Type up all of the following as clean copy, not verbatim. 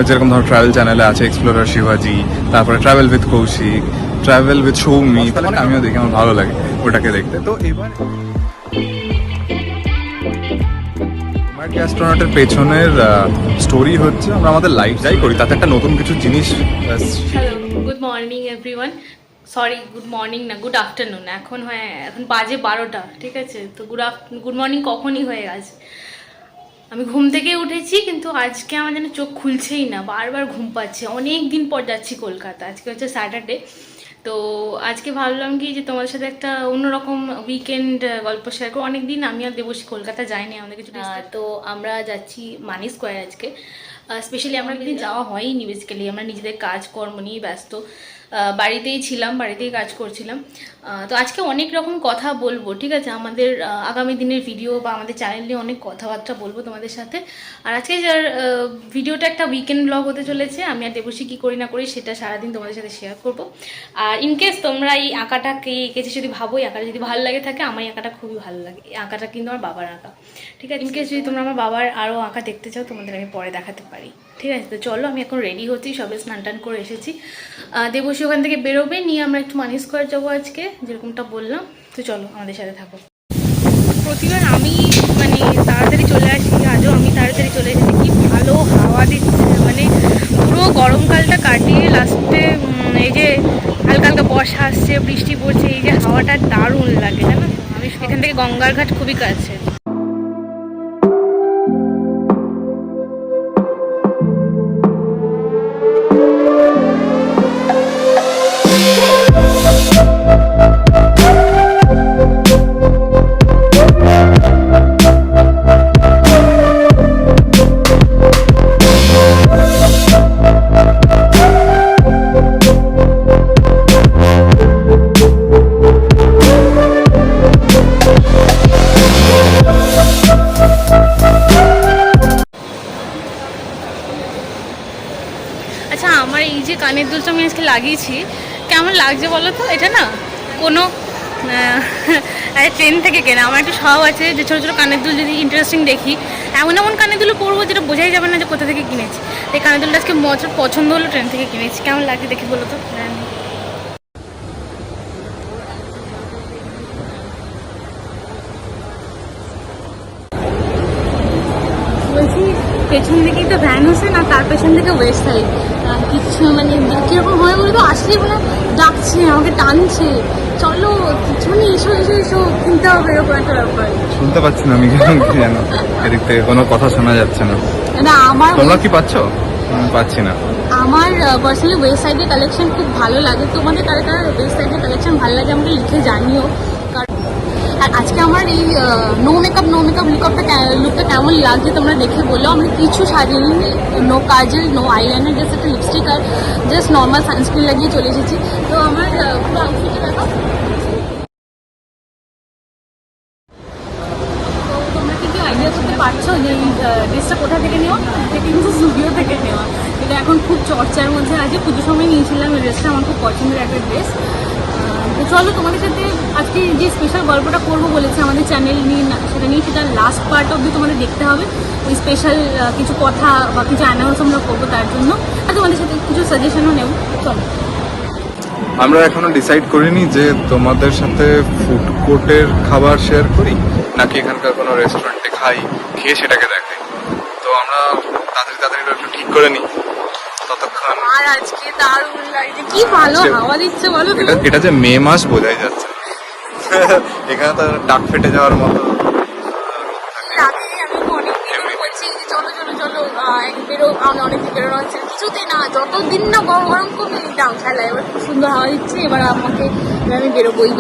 যেরকম ধরো ট্রাভেল চ্যানেলে আছে এক্সপ্লোরার শিবাজি, তারপরে travel with Koushik, travel with Soumi, তাহলে আমিও দেখি, আমার ভালো লাগে ওটাকে দেখতে। তো এবার অ্যাস্ট্রোনটের পেছনের স্টোরি হচ্ছে আমরা আমাদের লাইফ যাই করি তাতে একটা নতুন কিছু জিনিস। Hello, good morning everyone. Sorry, good morning না, গুড আফটারনুন। এখন বাজে 12টা, ঠিক আছে? তো গুড মর্নিং কখনই হয়ে গেছে। আমি ঘুম থেকে উঠেছি, কিন্তু আজকে আমার যেন চোখ খুলছেই না, বারবার ঘুম পাচ্ছে। অনেক দিন পর যাচ্ছি কলকাতা, আজকে হচ্ছে স্যাটারডে। তো আজকে ভাবলাম কি যে তোমাদের সাথে একটা অন্যরকম উইকেন্ড গল্প শেয়ার করবো। অনেকদিন আমি আর দেবশ্রী কলকাতা যাইনি, আমাদের কিছু তো আমরা যাচ্ছি মানি স্কোয়ার আজকে। স্পেশালি আমরা একদিন যাওয়া হয়নি, বেসিক্যালি আমরা নিজেদের কাজকর্ম নিয়ে ব্যস্ত, বাড়িতেই ছিলাম, বাড়িতেই কাজ করছিলাম। তো আজকে অনেক রকম কথা বলবো, ঠিক আছে? আমাদের আগামী দিনের ভিডিও বা আমাদের চ্যানেল নিয়ে অনেক কথাবার্তা বলবো তোমাদের সাথে। আর আজকে যার ভিডিওটা একটা উইকেন্ড ব্লগ হতে চলেছে, আমি আর দেবশ্রী কী করি না করি সেটা সারাদিন তোমাদের সাথে শেয়ার করবো। আর ইনকেস তোমরা এই আঁকাটাকে এঁকেছে যদি ভাবো, এই আঁকাটা যদি ভালো লাগে থাকে, আমার এই আঁকাটা খুবই ভালো লাগে। এই আঁকাটা কিন্তু আমার বাবার আঁকা, ঠিক আছে? ইনকেস যদি তোমরা আমার বাবার আরও আঁকা দেখতে চাও, তোমাদের আমি পরে দেখাতে পারি, ঠিক আছে? তো চলো, আমি এখন রেডি হচ্ছি, সবে স্নান টান করে এসেছি। দেবশ্রী ওখান থেকে বেরোবে, নিয়ে আমরা একটু মানি স্কোয়ার যাবো আজকে, যেরকমটা বললাম। তো চলো, আমাদের সাথে থাকো। প্রতিবার আমি তাড়াতাড়ি চলে আসি, আজও আমি তাড়াতাড়ি চলে এসেছি। কি ভালো হাওয়া দিচ্ছে, পুরো গরমকালটা কাটিয়ে লাস্টে এই যে হালকা হালকা বর্ষা আসছে, বৃষ্টি পড়ছে, এই যে হাওয়াটা দারুণ লাগে, জানো? আমি এখান থেকে গঙ্গার ঘাট খুবই কাছে। আচ্ছা, আমার এই যে কানের দুলটা আমি আজকে লাগিয়েছি, কেমন লাগছে বলো তো? এটা না কোনো ট্রেন থেকে কেনা। আমার একটু স্বভাব আছে যে ছোটো ছোটো কানের দুল যদি ইন্টারেস্টিং দেখি, এমন এমন কানের দুল পরবো যেটা বোঝাই যাবে না যে কোথা থেকে কিনেছি। এই কানের দুলটা আজকে মজা পছন্দ হলো, ট্রেন থেকে কিনেছি। কেমন লাগে দেখি বলো তো? বলছি, পেছন দিকেই তো ভ্যান হচ্ছে না, তার পেছন থেকে ওয়েস্ট সাইড কিছু কীরকম হয় বলতো, আসলেই ডাকছে, আমাকে টানছে, চলো কিছু নেই, এসো এসো এসো, কিনতে হবে, এরকম একটা ব্যাপার। শুনতে পাচ্ছি না আমি, জানো এদিক থেকে কোনো কথা শোনা যাচ্ছে না। না, তোমরা কি পাচ্ছ? পাচ্ছি না। আমার পার্সোনালি ওয়েস্ট সাইডের কালেকশন খুব ভালো লাগে। তোমাদের কার কার ওয়েস্ট সাইডের কালেকশন ভালো লাগে আমাকে লিখে জানিও। আর আজকে আমার এই নো মেকআপ লুকটা কেমন লাগছে তোমরা দেখে বলো। আমি কিছু সাজিনি, নো কাজল, নো আইলাইনার, জাস্ট একটা লিপস্টিক আর জাস্ট নর্মাল সানস্ক্রিন লাগিয়ে চলে এসেছি। তো আমার পুরো আউটফিটে দেখো। তো তোমরা কি আইডিয়া করতে পারছো যে এই ড্রেসটা কোথা থেকে নেওয়া? এটা কিন্তু স্টুডিও থেকে নেওয়া। এটা এখন খুব চর্চার মধ্যে আছে। পুজোর সময় নিয়েছিলাম এই ড্রেসটা, আমার খুব পছন্দের একটা ড্রেস। তো চলো, তোমাদের সাথে আজকে যে স্পেশাল গল্পটা করবো বলেছে আমাদের চ্যানেল নিয়ে, সেটা লাস্ট পার্ট অবধি তোমাদের দেখতে হবে। ওই স্পেশাল কিছু কথা বা কিছু অ্যানাউন্স আমরা করবো তার জন্য, আর তোমাদের সাথে কিছু সাজেশনও নেব। চলো, আমরা এখনো ডিসাইড করিনি যে তোমাদের সাথে ফুড কোর্টের খাবার শেয়ার করি নাকি এখানকার কোনো রেস্টুরেন্টে খাই, খেয়ে সেটাকে দেখাই। তো আমরা তাড়াতাড়ি একটু ঠিক করে নিই ততক্ষণ। আর আজকে দারুণ লাগছে, কি ভালো হাওয়া দিচ্ছে বলো। এটা যে মে মাস বোঝাই যাচ্ছে। এখানে তো টাক ফেটে যাওয়ার মতো লাগে। আমি অনেক বলছি যে চলো চলো চলো অনেকদিন বেরোনো হচ্ছে, কিছুতেই না। যতদিন না গরম কমে দাম খেলা, এবার খুব সুন্দর হাওয়া দিচ্ছে, এবার আমি বেরোবোই,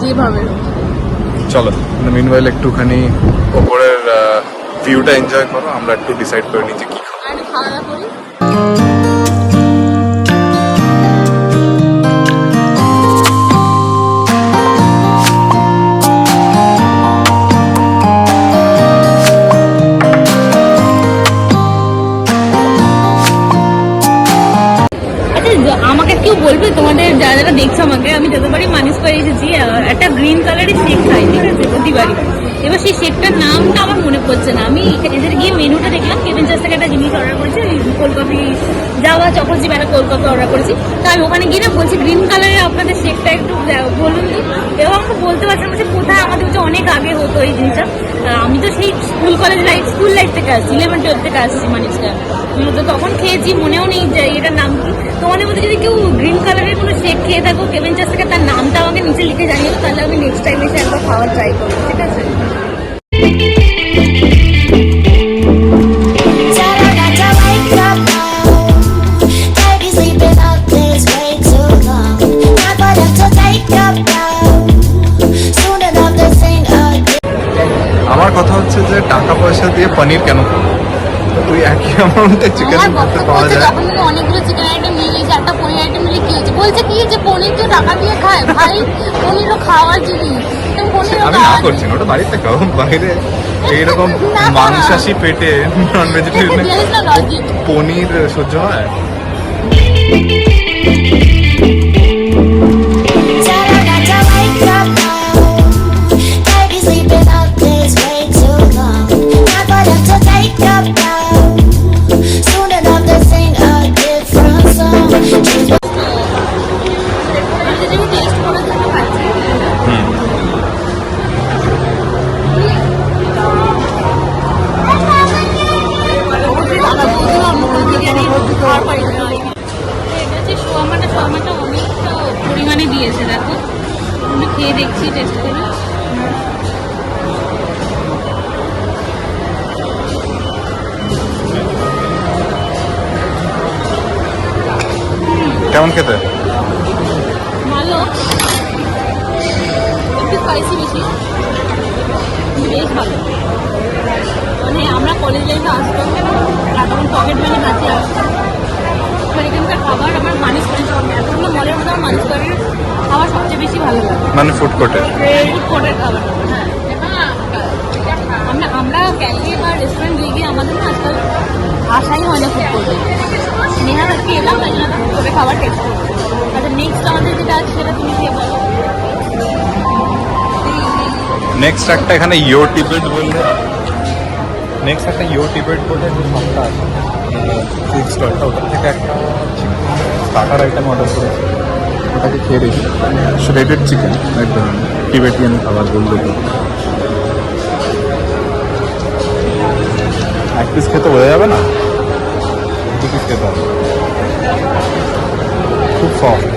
যেভাবে। চলো, মিনওয়াইল একটুখানি ওপরের ভিউটা এনজয় করো, আমরা একটু ডিসাইড করে নিচ্ছি কি খাওয়া দাওয়া করি। আমাকে কেউ বলবে তোমাদের যারা যারা দেখছো আমাকে, আমি যতবারই মানুষ করে এসেছি একটা গ্রিন কালারের শেক খাই, ঠিক আছে, প্রতিবারই। এবার সেই শেকটার নামটা আমার মনে পড়ছে না। আমি এদের গিয়ে মেনুটা দেখলাম, কেভিন চার্চ থেকে একটা জিনিস অর্ডার করেছি, কোল্ড কফি যাওয়া চকলেট চিপ একটা কোল্ড কফি অর্ডার করেছি। তো আমি ওখানে গিয়ে না বলছি গ্রিন কালারের আপনাদের শেকটা একটু বলুন তো। এবং আমাকে বলতে পারছিলাম যে কোথায়, আমাদের হচ্ছে অনেক আগে হতো এই জিনিসটা। আমি তো সেই স্কুল লাইফ থেকে আসছি, 11-12 থেকে আসছি মানুষটা। তো তখন খেয়েছি, মনেও নেই যে এটার নাম কি। তোমাদের মধ্যে যদি কেউ গ্রিন কালারের কোনো শেক খেয়ে থাকো কেভিন চার্চ থেকে, তার নামটা আমাকে নিচে লিখে জানিয়ে দাও, তাহলে আমি নেক্সট টাইম এসে একবার খাওয়ার ট্রাই করবো, ঠিক আছে? আমার কথা হচ্ছে যে টাকা পয়সা দিয়ে পনির কেন খাবো? তুই একই অ্যামাউন্টে চিকেন করতে পাওয়া যায়। যখন অনেকগুলো চিকেন আইটেম নিয়ে গেছে, একটা পনির আইটেম নিলে কি হয়েছে? বলছে কি যে পনির কেউ টাকা দিয়ে খায়? ভাই, পনিরও খাওয়ার জিনিস। আমি না করছি না, ওটা বাড়িতে খাও। বাইরে এইরকম মাংসাশী পেটে নন ভেজিটেরিয়ান পনির সহ্য হয়? শর্মাটা অনেকটা পরিমাণে দিয়েছে, দেখো আমি খেয়ে দেখছি, টেস্ট করি। কেমন খেতে? ভালো, একটু স্পাইসি বেশি, বেশ ভালো। মানে আমরা কলেজ লাইফে আসতাম আর তখন পকেট মানি হাতে আসতাম। এখানকার খাবার আমার মানুষ করে এতগুলো মলের মধ্যে আমার মানুষ করে খাবার সবচেয়ে বেশি ভালো লাগে, মানে ফুড কোর্টের খাবার। হ্যাঁ, আমরা ক্যাফে বা রেস্টুরেন্ট গিয়ে আমাদের না আজকাল আশাই হয় না ফুড কোর্টে। নেহার আজকে এলাম, তাই জন্য ফুড কোর্টে খাবার টেস্ট করবো। আচ্ছা, নেক্সট আমাদের যেটা আছে সেটা তুমি খেয়ে বলো। নেক্সট একটা এখানে ইয়ো টিবেট বললে, নেক্সট একটা ইয়ো টিবেট বলে একটা সংস্থা আছে ফুড স্টলটা, ওটা থেকে একটা স্টার্টার আইটেম অর্ডার করেছি, ওটাকে খেয়ে দেখি। শ্রেডেড চিকেন, একদম টিবেটিয়ান খাবার বললে তো। এক পিস খেতে বোঝা যাবে না, 2 পিস খেতে হবে। খুব সফট।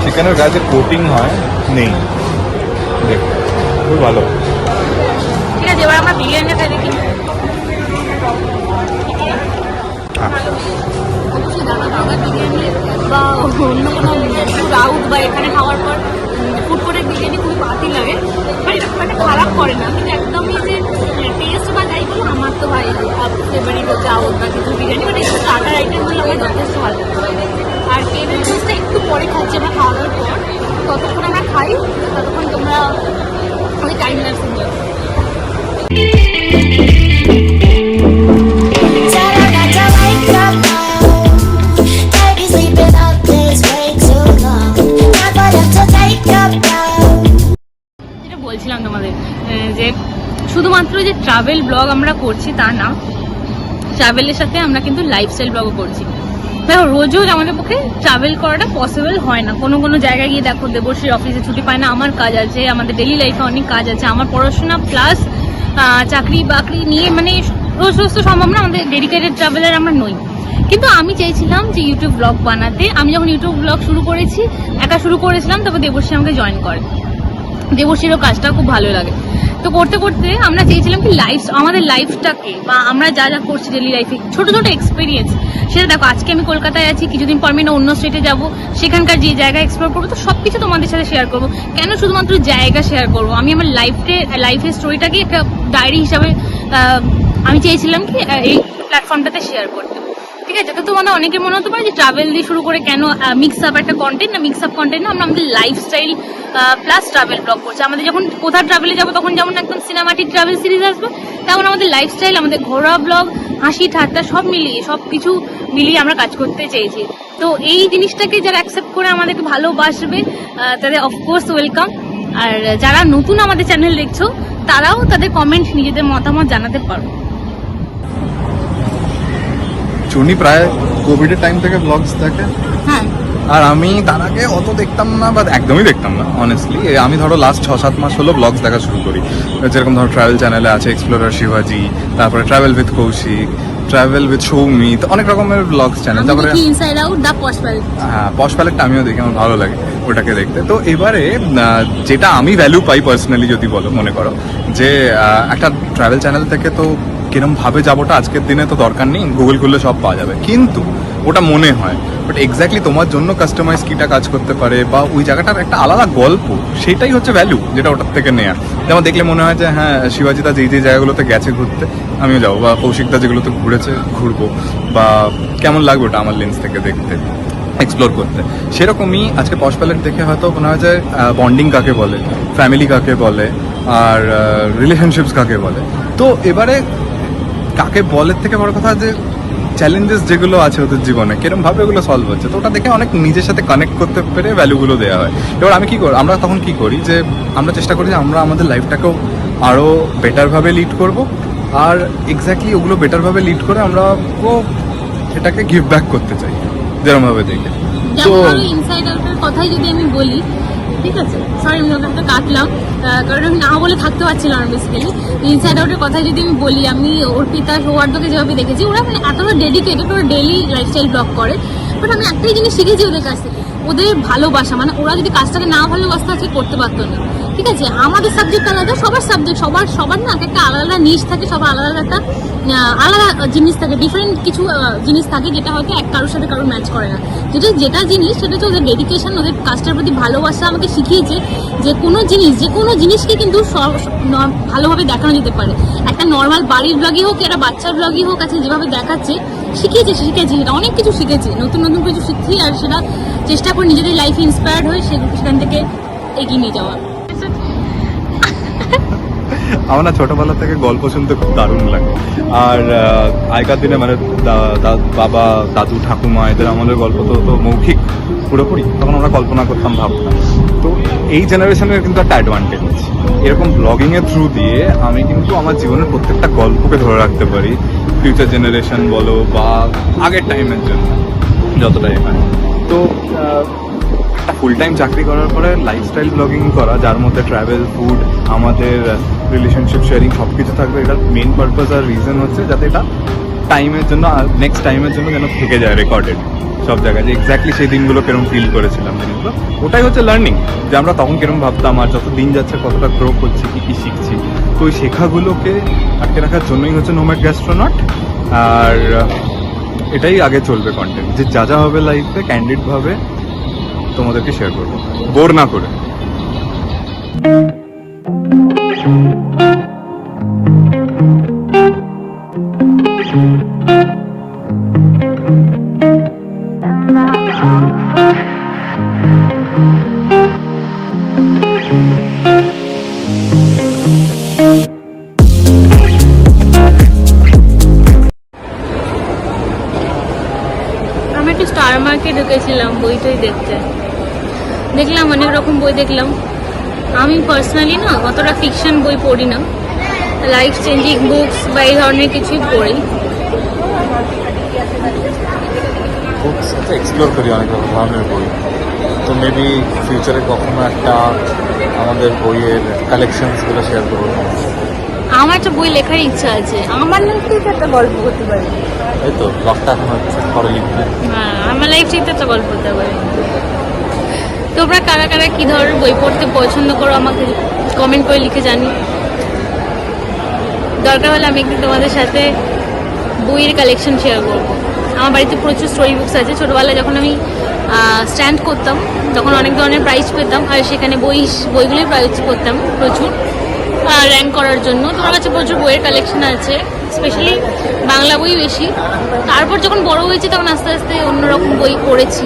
চিকেনের গায়ে যে কোটিং হয় নেই, দেখ খুব ভালো। ঠিক আছে, এবার আমরা বিরিয়ানিটা খাই দেখি। বিরিয়ানি বা অন্য কোনো ফুড আউট বা এখানে খাওয়ার পর ফুড কোর্টের বিরিয়ানি খুবই বাতি লাগে, বাট এরকম একটা খারাপ করে না, কিন্তু একদমই যে টেস্ট বা যাই বলো, আমার তো ভাই ফেভারিট হচ্ছে আউট বা কিছু বিরিয়ানি, বাট এই স্টার্টার আইটেমগুলো আমার যথেষ্ট ভালো লাগে। আর কেভিন চার্চটা একটু পরে খাচ্ছি আমরা খাওয়া দাওয়ার পর, ততক্ষণ আমরা খাই, ততক্ষণ তোমরা ওই টাইম ল্যাপস এনজয় করো। যেটা বলছিলাম তোমাদের যে শুধুমাত্র যে ট্রাভেল ব্লগ আমরা করছি তা না, ট্রাভেলের সাথে আমরা কিন্তু লাইফস্টাইল ব্লগও করছি। দেখো, রোজ রোজ আমাদের পক্ষে ট্রাভেল করাটা পসিবল হয় না। কোনো কোনো জায়গায় গিয়ে দেখো দেবশ্রীর অফিসে ছুটি পায় না, আমার কাজ আছে, আমাদের ডেলি লাইফে অনেক কাজ আছে, আমার পড়াশোনা প্লাস চাকরি বাকরি নিয়ে মানে রোজ রোজ তো সম্ভব না, আমাদের ডেডিকেটেড ট্রাভেলার আমরা নই। কিন্তু আমি চাইছিলাম যে ইউটিউব ব্লগ বানাতে। আমি যখন ইউটিউব ব্লগ শুরু করেছি, একা শুরু করেছিলাম, তারপর দেবশ্রী আমাকে জয়েন করে। দেবশ্রীরও কাজটা খুব ভালো লাগে। তো করতে করতে আমরা চেয়েছিলাম কি আমাদের লাইফটাকে বা আমরা যা যা করছি ডেলি লাইফে ছোট ছোট এক্সপিরিয়েন্স, সেটা দেখো আজকে আমি কলকাতায় আছি, কিছুদিন পর আমি অন্য স্টেটে যাব, সেখানকার যে জায়গা এক্সপ্লোর করবো, তো সব কিছু তোমাদের সাথে শেয়ার করবো। কেন শুধুমাত্র জায়গা শেয়ার করবো? আমি আমার লাইফের স্টোরিটাকে একটা ডায়েরি হিসাবে আমি চেয়েছিলাম কি এই প্ল্যাটফর্মটাতে শেয়ার করতে। ঠিক আছে। তো তোমাদের অনেকের মনে হতে পারে যে ট্রাভেল দিয়ে শুরু করে কেন মিক্স আপ একটা কন্টেন্ট, না মিক্স আপ কন্টেন্ট না, আমরা আমাদের লাইফস্টাইল প্লাস ট্রাভেল ব্লগ করছি। আমাদের যখন কোথাও ট্রাভেলে যাবো তখন যেমন একদম সিনেমাটিক ট্রাভেল সিরিজ আসবে, তেমন আমাদের লাইফস্টাইল, আমাদের ঘোরা ব্লগ, হাসি ঠাট্টা সব মিলিয়ে, সব কিছু মিলিয়ে আমরা কাজ করতে চেয়েছি। তো এই জিনিসটাকে যারা অ্যাকসেপ্ট করে আমাদেরকে ভালোবাসবে তাদের অফকোর্স ওয়েলকাম। আর যারা নতুন আমাদের চ্যানেল দেখছো তারাও তাদের কমেন্ট, নিজেদের মতামত জানাতে পারো। চুনি প্রায় কোভিডের টাইম থেকে ব্লগস দেখে, হ্যাঁ, আর আমি তার আগে অত দেখতাম না, বা একদমই দেখতাম না অনেস্টলি। আমি ধরো লাস্ট 6-7 মাস হলো ব্লগস দেখা শুরু করি। যেরকম ধরো ট্রাভেল চ্যানেলে আছে এক্সপ্লোরার শিবাজি, তারপরে travel with Koushik, travel with Soumit, অনেক রকমের ব্লগস চ্যানেল। তারপরে inside out, the posh palette. হ্যাঁ, পশ প্যালেটটা আমিও দেখি, আমার ভালো লাগে ওটাকে দেখতে। তো এবারে যেটা আমি ভ্যালু পাই পার্সোনালি, যদি বলো মনে করো যে একটা ট্রাভেল চ্যানেল থেকে তো কিরম ভাবে যাবোটা আজকের দিনে তো দরকার নেই, গুগল খুললে সব পাওয়া যাবে, কিন্তু ওটা মনে হয়। বাট এক্স্যাক্টলি তোমার জন্য কাস্টমাইজ কিটা কাজ করতে পারে, বা ওই জায়গাটার একটা আলাদা গল্প, সেটাই হচ্ছে ভ্যালু, যেটা ওটার থেকে নেয়া। যেমন দেখলে মনে হয় যে হ্যাঁ, শিবাজিদা যেই জায়গাগুলোতে গেছে ঘুরতে আমিও যাবো, বা কৌশিকদা যেগুলোতে ঘুরেছে ঘুরবো, বা কেমন লাগবে ওটা আমার লেন্স থেকে দেখতে, এক্সপ্লোর করতে। সেরকমই আজকে পশ প্যালেট দেখে হয়তো মনে হয় যে বন্ডিং কাকে বলে, ফ্যামিলি কাকে বলে, আর রিলেশনশিপস কাকে বলে। তো এবারে কাকে বলের থেকে বড় কথা যে চ্যালেঞ্জেস যেগুলো আছে ওদের জীবনে কিরম ভাবে ওগুলো সলভ হচ্ছে, তো ওটা দেখে অনেক নিজের সাথে কানেক্ট করতে পেরে ভ্যালুগুলো দেওয়া হয়। এবার আমি কি করি, আমরা তখন কি করি যে আমরা চেষ্টা করি যে আমরা আমাদের লাইফটাকেও আরও বেটারভাবে লিড করব, আর এক্স্যাক্টলি ওগুলো বেটারভাবে লিড করে আমরা এটাকে গিভ ব্যাক করতে চাই যেরকমভাবে দেখে। তো ইনসাইড আউটের কথাই যদি আমি বলি, ঠিক আছে, সরি আমি ওখানে কাটলাম, কারণ আমি না বলে থাকতে পারছিলাম না বেসিক্যালি। ইনসাইড আউটের কথাই যদি আমি বলি, আমি অর্পিতা সৌহার্দ্যকে যেভাবে দেখেছি, ওরা মানে এতটা ডেডিকেটেড, ওরা ডেইলি লাইফস্টাইল ব্লগ করে। বাট আমি একটাই জিনিস শিখেছি ওদের কাছ থেকে, ওদের ভালোবাসা। মানে ওরা যদি কাজটাকে না ভালোবাসতো আজকে করতে পারতো না, ঠিক আছে। আমাদের সাবজেক্ট আলাদা, সবার সাবজেক্ট সবার না একটা আলাদা নিশ থাকে, সবার আলাদা একটা আলাদা জিনিস থাকে, ডিফারেন্ট কিছু জিনিস থাকে যেটা হয়তো এক কারোর সাথে কারোর ম্যাচ করে না। যেটা জিনিস সেটা হচ্ছে ওদের ডেডিকেশন, ওদের কাজটার প্রতি ভালোবাসা আমাকে শিখিয়েছে যে যে কোনো জিনিসকে কিন্তু ভালোভাবে দেখানো যেতে পারে। একটা নর্মাল বাড়ির ব্লগই হোক, একটা বাচ্চার ব্লগই হোক, আছে যেভাবে দেখাচ্ছে শিখেছি সেটা অনেক কিছু শিখেছি, নতুন কিছু শিখছি, আর সেটা চেষ্টা করি নিজেদের লাইফে ইন্সপায়ার্ড হয়ে সেখান থেকে এগিয়ে নিয়ে যাওয়া। আমার না ছোটবেলা থেকে গল্প শুনতে খুব দারুণ লাগে, আর আগেকার দিনে মানে বাবা দাদু ঠাকুমা এদের আমাদের গল্প তো মৌখিক পুরোপুরি, তখন আমরা কল্পনা করতাম, ভাবতাম। তো এই জেনারেশনের কিন্তু একটা অ্যাডভান্টেজ, এরকম ব্লগিংয়ের থ্রু দিয়ে আমি কিন্তু আমার জীবনের প্রত্যেকটা গল্পকে ধরে রাখতে পারি, ফিউচার জেনারেশন বলো বা আগের টাইমের জন্য যতটাই হয়। তো একটা ফুল টাইম চাকরি করার পরে লাইফস্টাইল ব্লগিং করা, যার মধ্যে ট্রাভেল, ফুড, আমাদের রিলেশনশিপ শেয়ারিং সব কিছু থাকবে, এটার মেন পারপাস আর রিজন হচ্ছে যাতে এটা টাইমের জন্য, নেক্সট টাইমের জন্য যেন থেকে যায় রেকর্ডেড সব জায়গায়, যে এক্স্যাক্টলি সেই দিনগুলো কিরম ফিল করেছিলাম জিনিসগুলো। ওটাই হচ্ছে লার্নিং, যে আমরা তখন কিরম ভাবতাম, আর যত দিন যাচ্ছে কতটা গ্রো করছি, কী শিখছি। তো ওই শেখাগুলোকে আটকে রাখার জন্যই হচ্ছে নোম্যাড গ্যাস্ট্রোনট। আর এটাই আগে চলবে কন্টেন্ট, যে যা হবে লাইফে ক্যান্ডিডভাবে তোমাদেরকে শেয়ার করবো, বোর না করে। আমি একটু স্টার মার্কেট ঢুকেছিলাম বই টই দেখতে, দেখলাম অনেক রকম বই দেখলাম। আমি পার্সোনালি না অতটা ফিকশন বই পড়ি না, লাইফ চেঞ্জিং বুকস বা এই ধরনের কিছুই পড়ি। বুকস এক্সপ্লোর করি অনেক রকম ধরনের বই, তো মেবি ফিউচারে কখনো একটা আমাদের বইয়ের কালেকশনসগুলো শেয়ার করবো। আমার একটা বই লেখার ইচ্ছা আছে, আমার লাইফ থেকে একটা গল্প করতে পারি। এই তো ব্লগটা এখন হচ্ছে, পরে লিখবে। হ্যাঁ, আমার লাইফ থেকে একটা গল্প করতে পারি। তোমরা কারা কারা কী ধরনের বই পড়তে পছন্দ করো আমাকে কমেন্ট করে লিখে জানি। দরকার হলে আমি একদিন তোমাদের সাথে বইয়ের কালেকশন শেয়ার করবো। আমার বাড়িতে প্রচুর স্টোরি বুকস আছে। ছোটোবেলায় যখন আমি স্ট্যান্ড করতাম তখন অনেক ধরনের প্রাইজ পেতাম, আর সেখানে বইগুলোই প্রাইজ করতাম প্রচুর র্যাঙ্ক করার জন্য। তোমার কাছে প্রচুর বইয়ের কালেকশন আছে, স্পেশালি বাংলা বই বেশি। তারপর যখন বড় হয়েছি তখন আস্তে আস্তে অন্যরকম বই পড়েছি।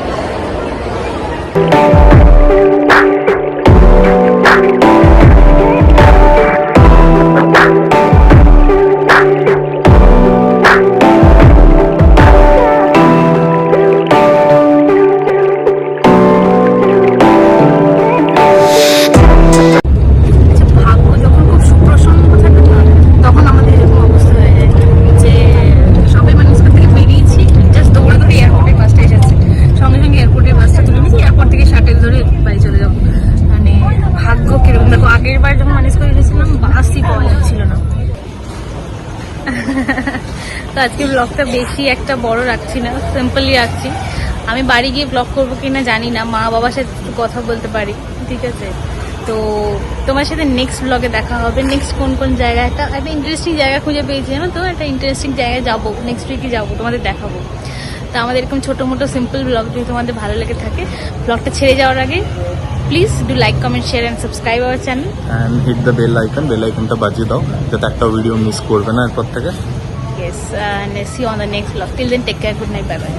ভাগ্য যখন খুব সুপ্রসন্ন থাকে না, তখন আমাদের এরকম অবস্থা হয়ে যায় যে সবাই মানে স্কুল থেকে বেরিয়েছি, জাস্ট দৌড়ে দৌড়ে এয়ারপোর্টের বাসটা এসেছে, সঙ্গে সঙ্গে এয়ারপোর্টের বাসটা তুলে নিয়েছি, এয়ারপোর্ট থেকে শাটেল ধরে বাড়ি চলে যাবো। মানে ভাগ্য কিরকম দেখো, আগের বার যখন ম্যানেজ করে গেছিলাম বাসই পাওয়া যাচ্ছিল না। তো আজকে ব্লগটা বেশি একটা বড় রাখছি না, সিম্পলি রাখছি। আমি বাড়ি গিয়ে ব্লগ করবো কিনা জানি না, মা বাবার সাথে একটু কথা বলতে পারি, ঠিক আছে? তো তোমার সাথে নেক্সট ব্লগে দেখা হবে। নেক্সট কোন কোন জায়গা, একটা ইন্টারেস্টিং জায়গা খুঁজে পেয়েছি জানো তো, একটা ইন্টারেস্টিং জায়গায় যাবো, নেক্সট উইকে যাবো, তোমাদের দেখাবো। তো আমাদের এরকম ছোটো মোটো সিম্পল ব্লগ যদি তোমাদের ভালো লেগে থাকে, ব্লগটা ছেড়ে যাওয়ার আগে please do like, comment, share and subscribe our channel and hit the bell আইকনটা বাজিয়ে দাও, যাতে একটা ভিডিও মিস করবে না এরপর থেকে। Yes, and see you on the next vlog. Till then, take care. Good night. Bye bye.